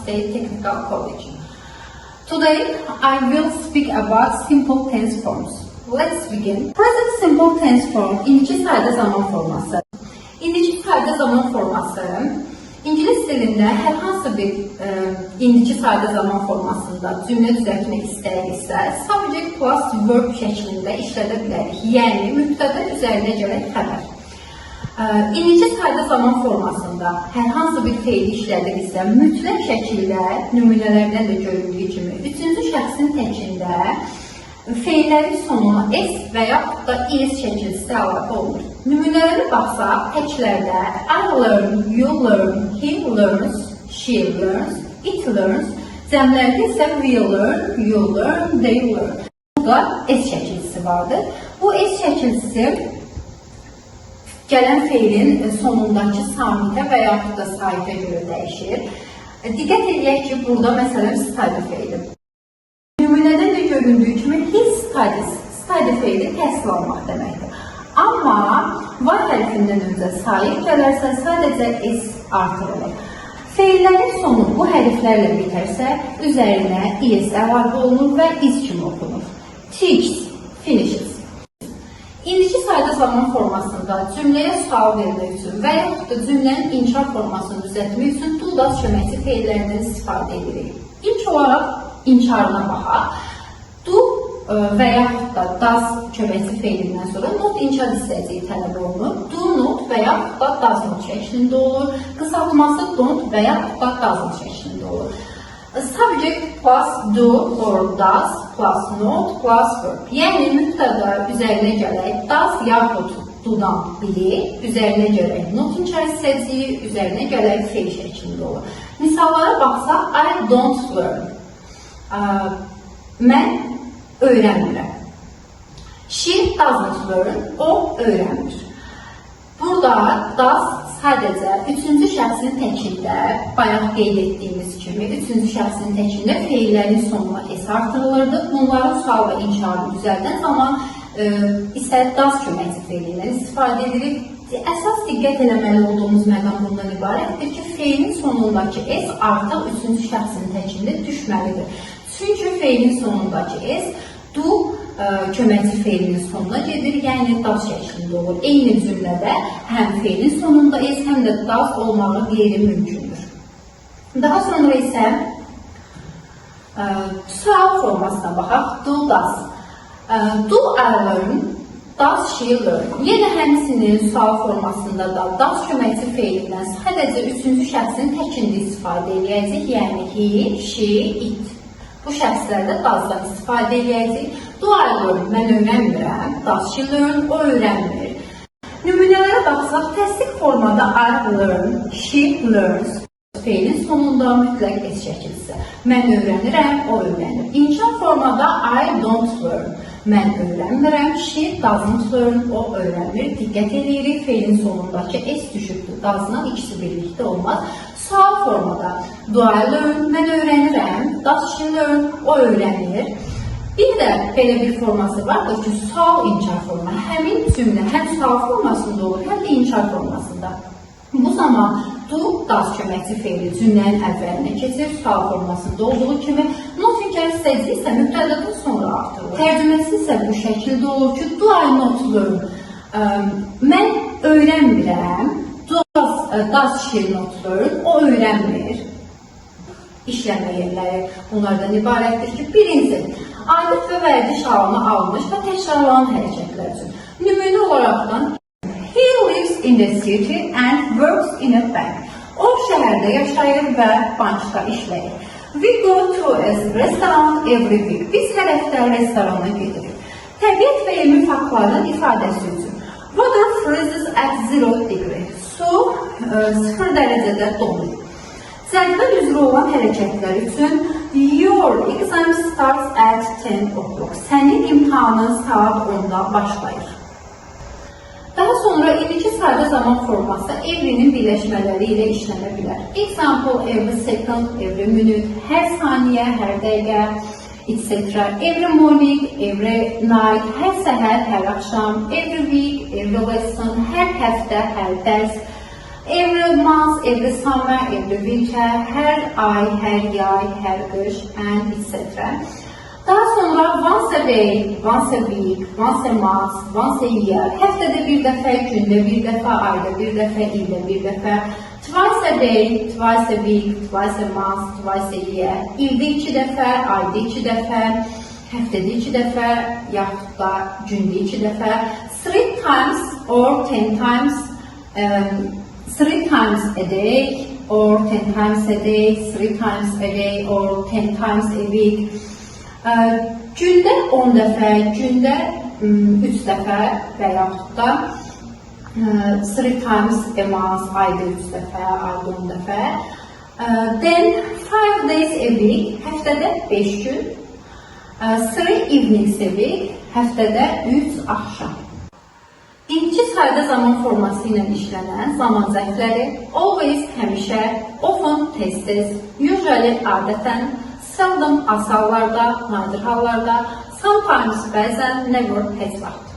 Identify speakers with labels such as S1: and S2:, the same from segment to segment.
S1: State Technical College. Today, I will speak about simple tense forms. Let's begin. Present simple tense form indiki sayda zaman forması. İndiki sayda zaman forması İngilis dilində hər hansı bir indiki sayda zaman formasında cümlə düzəltmək istəyiriksə, subject plus verb şəklində işlədə bilərik. Yəni, mübtədə üzərində gələn xəbər. İndiki sayda zaman formasında hər hansı bir feili işlədiriksə, mütləq şəkildə nümunələrdən də görüldüyü kimi, üçüncü şəxsin təkində feillərin sonuna s və yaxud da is şəkilsi əlavə olunur. Nümunələrə baxsaq, təklərdə I learn, you learn, he learns, she learns, it learns, cəmlərdə isə we learn, you learn, they learn. Burada s şəkilsi vardır. Bu s şəkilsi gələn feilin sonundakı samitə və yaxud da sahibə görə dəyişir. Diqqət edək ki, burada məsələn study feili. Nümunədən də göründüyü kimi his study feili təhsil almaq deməkdir. Amma var hərfindən öncə sair gələrsə sadəcə s artırılır. Feillərin sonu bu hərflərlə bitərsə üzərinə is əlavə olunur və is kimi oxunur. Teaches, finishes. İndiki sayda zaman formasında cümləyə sual vermək üçün və yaxud da cümlənin inkar formasını düzəltmək üçün do does köməkçi feillərindən istifadə edirik. İlk olaraq inkarına baxaq. Do və yaxud da does köməkçi feilindən sonra not inkar istəyəcəyi tələb olunur. Do not və yaxud da does not şəklində olur. Qısaltması don't və yaxud da does not şəklində olur. Subject plus do or does plus not plus verb. Yəni, mübtəda üzərinə gələk does yaxud do-dan biri, üzərinə gələk not inkar istəyəcəyi, üzərinə gələk feil şəklində olur. Misallara baxsaq, I don't learn. Mən öyrənmirəm. She doesn't learn. O öyrənmir. Burada does sadəcə üçüncü şəxsin təkində, bayaq qeyd etdiyimiz kimi, üçüncü şəxsin təkində feillərin sonuna s artırılırdı. Bunların sual və inkarını düzəldən zaman isə does köməkçi feilindən istifadə edirik. Əsas diqqət eləməli olduğumuz məqam bundan ibarətdir ki, feilin sonundakı s artıq üçüncü şəxsin təkində düşməlidir. Çünki feilin sonundakı s do köməkçi feilinin sonuna gedir, yəni does şəklində olur. Eyni cümlədə həm feilin sonunda s, həm də does olmağı qeyri-mümkündür. Daha sonra isə sual formasına baxaq. Do does. Do I learn, does she learn. Yenə həmçinin sual formasında da does köməkçi feilindən sadəcə üçüncü şəxsin təkində istifadə edəcək, yəni he, she, it. Bu şəxslərdə does'dan istifadə edəcək. Do I learn, mən öyrənmirəm. Does she learn, o öyrənmir. Nümunələrə baxsaq, təsdiq formada I learn, she learns. Feilin sonunda mütləq s şəkilsi. Mən öyrənirəm, o öyrənir. İnkar formada I don't learn. Mən öyrənmirəm, she doesn't learn, o öyrənmir. Diqqət edirik, feilin sonundakı s düşübdür. Does'dan ikisi birlikdə olmaz. Sual formada do I learn, mən öyrənirəm. Does she learn, o öyrənir. Bir də belə bir forması vardır ki, sual inkar forma. Həmin cümlə həm sual formasında olur, həm də inkar formasında. Bu zaman do does köməkçi feili cümlənin əvvəlinə keçir, sual formasında olduğu kimi. Not inkar istəyəcəksə mübtədadan sonra artırılır. Tərcüməsi isə bu şəkildə olur ki, do I not learn, mən öyrənmirəm. Does she not learn, o öyrənmir. İşləmə yerləri bunlardan ibarətdir ki, birinci, adət və vərdiş halını almış və təkrarlanan hərəkətlər üçün. Nümunə olaraqdan, he lives in the city and works in a bank. O şəhərdə yaşayır və bankda işləyir. We go to a restaurant every week. Biz hər həftə restorana gedirik. Təbiət və elmi faktların ifadəsi üçün. Water freezes at 0 degree. Su 0 dərəcədə donur. Cədvəl üzrə olan hərəkətlər üçün your exam starts at 10 o'clock. Sənin imtahanın saat 10-da başlayır. Daha sonra indiki sayda zaman forması every'nin birləşmələri ilə işlənə bilər. Example, every second, every minute, hər saniyə, hər dəqiqə, etc. Every morning, every night, hər səhər, hər axşam, every week, every lesson, hər həftə, hər dərs, Every month, every summer, every winter, hər ay, hər yay, hər qış, and etc. Daha sonra once a day, once a week, once a month, once a year, həftədə bir dəfə, gündə bir dəfə, ayda bir dəfə, ildə bir dəfə, twice a day, twice a week, twice a month, twice a year, ildə 2 dəfə, ayda 2 dəfə, həftədə 2 dəfə, yaxud da gündə 2 dəfə, 3 times or 10 times, 3 times a day or 10 times a day, 3 times a day or 10 times a week. Gündə 10 dəfə, gündə 3 dəfə və yaxud da 3 times a month, ayda 3 dəfə, ayda 10 dəfə. Then 5 days a week, həftədə 5 gün. 3 evenings a week, həftədə 3 axşam. İkinci sayda zaman forması ilə işlənən zaman zərfləri always, həmişə, often, tez-tez, usually, adətən, seldom, az hallarda, nadir hallarda, sometimes, bəzən, never, heç vaxt.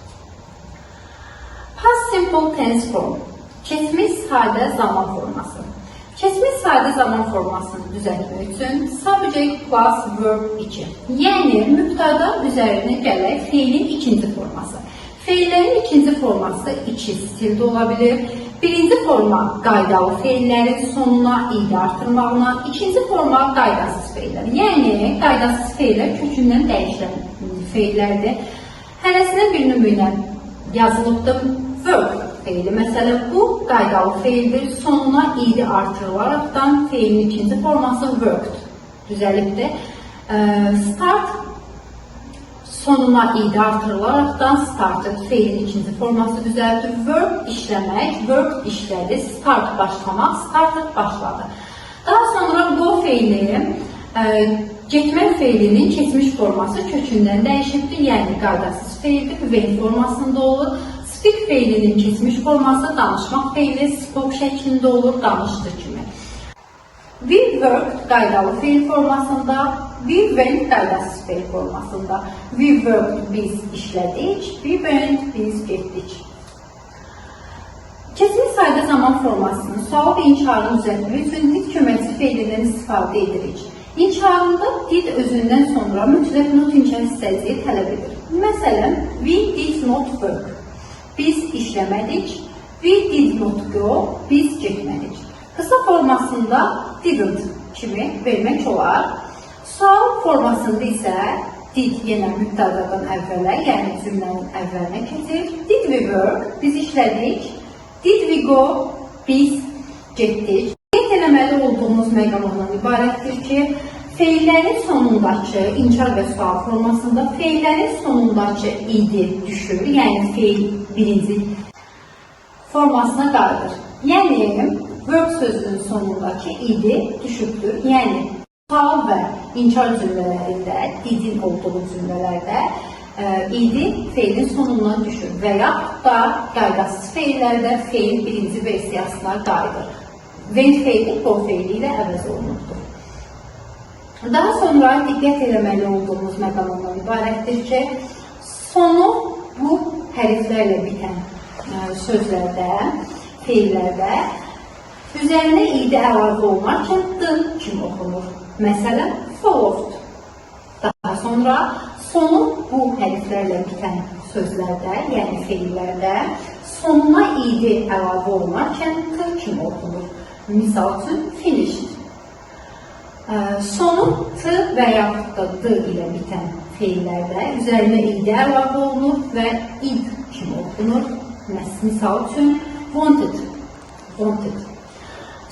S1: Past simple tense form, keçmiş sadə zaman forması. Keçmiş sadə zaman formasını düzəltmək üçün subject plus verb 2, yəni mübtada üzərinə gələk feilin ikinci forması. Feillərin ikinci forması iki stildə ola bilir. Birinci forma qaydalı feillərin sonuna id artırmaqla, ikinci forma qaydasız feillər. Yəni, qaydasız feillər kökündən dəyişən feillərdir. Hərəsinə bir nümunə yazılıbdır. Verb feili. Məsələn, bu qaydalı feildir. Sonuna idi artırılaraqdan feilin ikinci forması worked düzəlibdir. Start sonuna id artırılaraqdan started feilin ikinci forması düzəldir. Verb işləmək, verb işlədi, start başlamaq, started başladı. Daha sonra go feili, getmək feilinin keçmiş forması kökündən dəyişibdir, yəni qaydasız feildir, when formasında olur. Speak feilinin keçmiş forması danışmaq feili, spoke şəklində olur, danışdı kimi. We worked qaydalı feil formasında, we went qaydasız feil formasında. We worked biz işlədik, we went biz getdik. Keçmiş sayda zaman formasının sual və inşarını düzəltmək üçün did köməkçi feilindən istifadə edirik. İnşarında did özündən sonra mütləq not inşa hissəciyi tələb edir. Məsələn, we did not work. Biz işləmədik, we did not go, biz getmədik. Qısa formasında didn't kimi vermək olar. Sual formasında isə did yenə mübtədadan əvvələ, yəni cümlənin əvvəlinə keçir. Did we work, biz işlədik. Did we go, biz getdik. Qeyd eləməli olduğumuz məqam ondan ibarətdir ki, feillərin sonundakı inkar və sual formasında feillərin sonundakı idi düşür, yəni feil birinci formasına qalır. Yəni, verb sözünün sonundakı idi düşübdür. Yəni, sual və inkar cümlələrində, didin olduğu cümlələrdə idi feilin sonundan düşür və yaxud da qaydasız feillərdə feil birinci versiyasına qayıdır. When feili go feili ilə əvəz olunubdur. Daha sonra diqqət eləməli olduğumuz məqam ondan ibarətdir ki, sonu bu hərflərlə bitən sözlərdə, feillərdə üzərinə id əlavə olunarkən d kimi oxunur. Məsələn, followed. Daha sonra sonu bu hərflərlə bitən sözlərdə, yəni feillərdə sonuna id əlavə olunarkən t kimi oxunur. Misal üçün, finished. Sonu t və yaxud da d ilə bitən feillərdə üzərinə id əlavə olunur və id kimi oxunur. Misal üçün, wanted.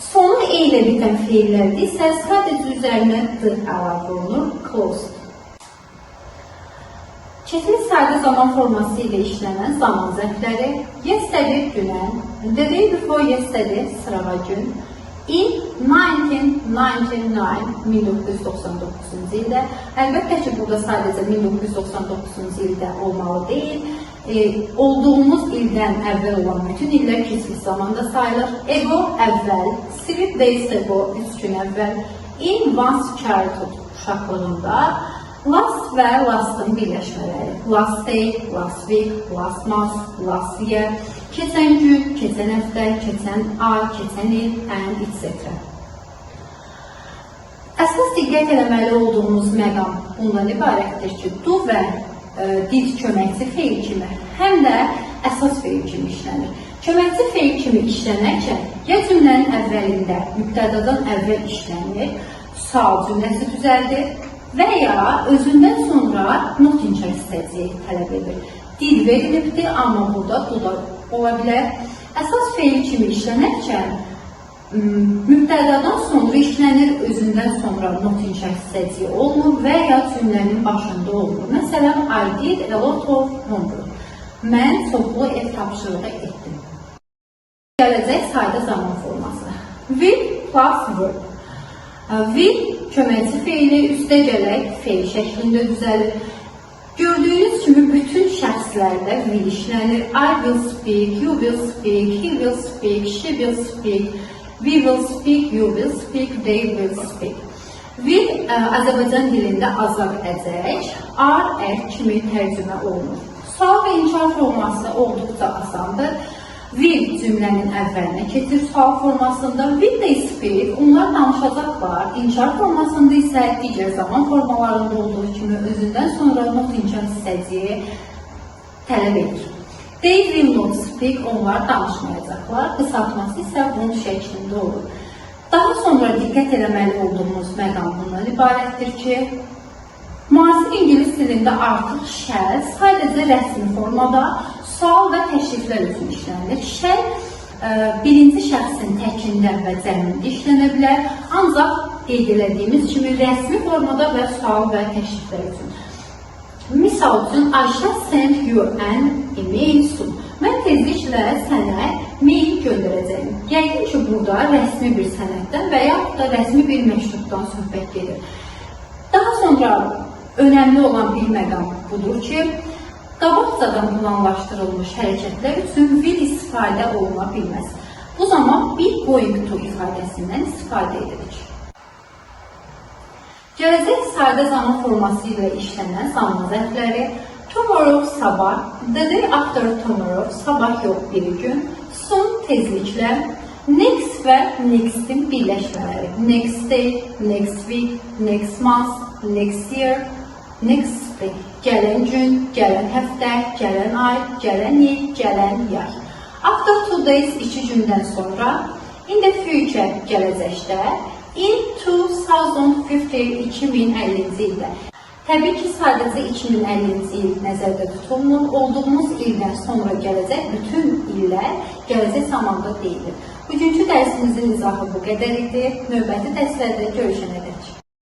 S1: Sonu e ilə bitən feillərdə isə sadəcə üzərinə d əlavə olunur, closed. Keçmiş sayda zaman forması ilə işlənən zaman zərfləri yesterday dünən, the day before yesterday sırağa gün, in 1999 ildə, əlbəttə ki, burada sadəcə 1999 ildə olmalı deyil, olduğumuz ildən əvvəl olan bütün illər keçmiş zamanda sayılır. Ago əvvəl, 3 days ago 3 gün əvvəl, in one's childhood uşaqlığında, last və last'ın birləşmələri, last day, last week, last month, last year, keçən gün, keçən həftə, keçən ay, keçən il, and etc. Əsas diqqət eləməli olduğumuz məqam bundan ibarətdir ki, do və did köməkçi feil kimi, həm də əsas feil kimi işlənir. Köməkçi feil kimi işlənərkən ya cümlənin əvvəlində mübtədadan əvvəl işlənir, sual cümləsi düzəldir və ya özündən sonra not inşa hissəsi tələb edir. Did verilibdir, amma burada do da ola bilər. Əsas feil kimi işlənərkən mübtədadan sonra işlənir, özündən sonra not inşa hissəsi olmur və ya cümlənin başında olmur. Məsələn, I did a lot of homework. Mən çoxlu ev tapşırığı etdim. Gələcək sadə zaman forması. Will plus verb. Will köməkçi feili üstə gələk feil şəklində düzəlir. Gördüyünüz kimi bütün şəxslərdə will işlənir. I will speak, you will speak, he will speak, she will speak, we will speak, you will speak, they will speak. Will Azərbaycan dilində azad əcək, are kimi tərcümə olunur. Sual və inkar forması olduqca asandır. Will cümlənin əvvəlinə keçir sual formasında, will they speak, onlar danışacaqlar. İnkar formasında isə digər zaman formalarında olduğu kimi özündən sonra not inkar hissəciyi tələb edir. They will not speak, onlar danışmayacaqlar. Qısaltması isə bunun şəklində olur. Daha sonra diqqət eləməli olduğumuz məqam bundan ibarətdir ki, müasir ingilis dilində artıq shall sadəcə rəsmi formada sual və təşriflər üçün işlənir. Shall birinci şəxsin təkində və cəmində işlənə bilər, ancaq qeyd elədiyimiz kimi rəsmi formada və sual və təşriflər üçün. Misal üçün, I shall send you an email soon. Mən tezliklə sənə mail göndərəcəyim. Yəqin ki, burada rəsmi bir sənəddən və yaxud da rəsmi bir məktubdan söhbət gedir. Daha sonra önəmli olan bir məqam budur ki, qabaqcadan planlaşdırılmış hərəkətlər üçün will istifadə oluna bilməz. Bu zaman be going to ifadəsindən istifadə edilir. Gələcək sadə zaman forması ilə işlənən zaman zərfləri tomorrow sabah, the day after tomorrow sabah yox bir gün, soon tezliklə, next və next'in birləşmələri. Next day, next week, next month, next year, next spring. Gələn gün, gələn həftə, gələn ay, gələn il, gələn yay. After 2 days, 2 gündən sonra, in the future, gələcəkdə, in 2050, 2050-ci ildə. Təbii ki, sadəcə 2050-ci il nəzərdə tutulmur. Olduğumuz ildən sonra gələcək bütün illər gələcək zamanda deyilir. Bugünkü dərsimizin izahı bu qədər idi. Növbəti dərslərdə görüşənə qədər.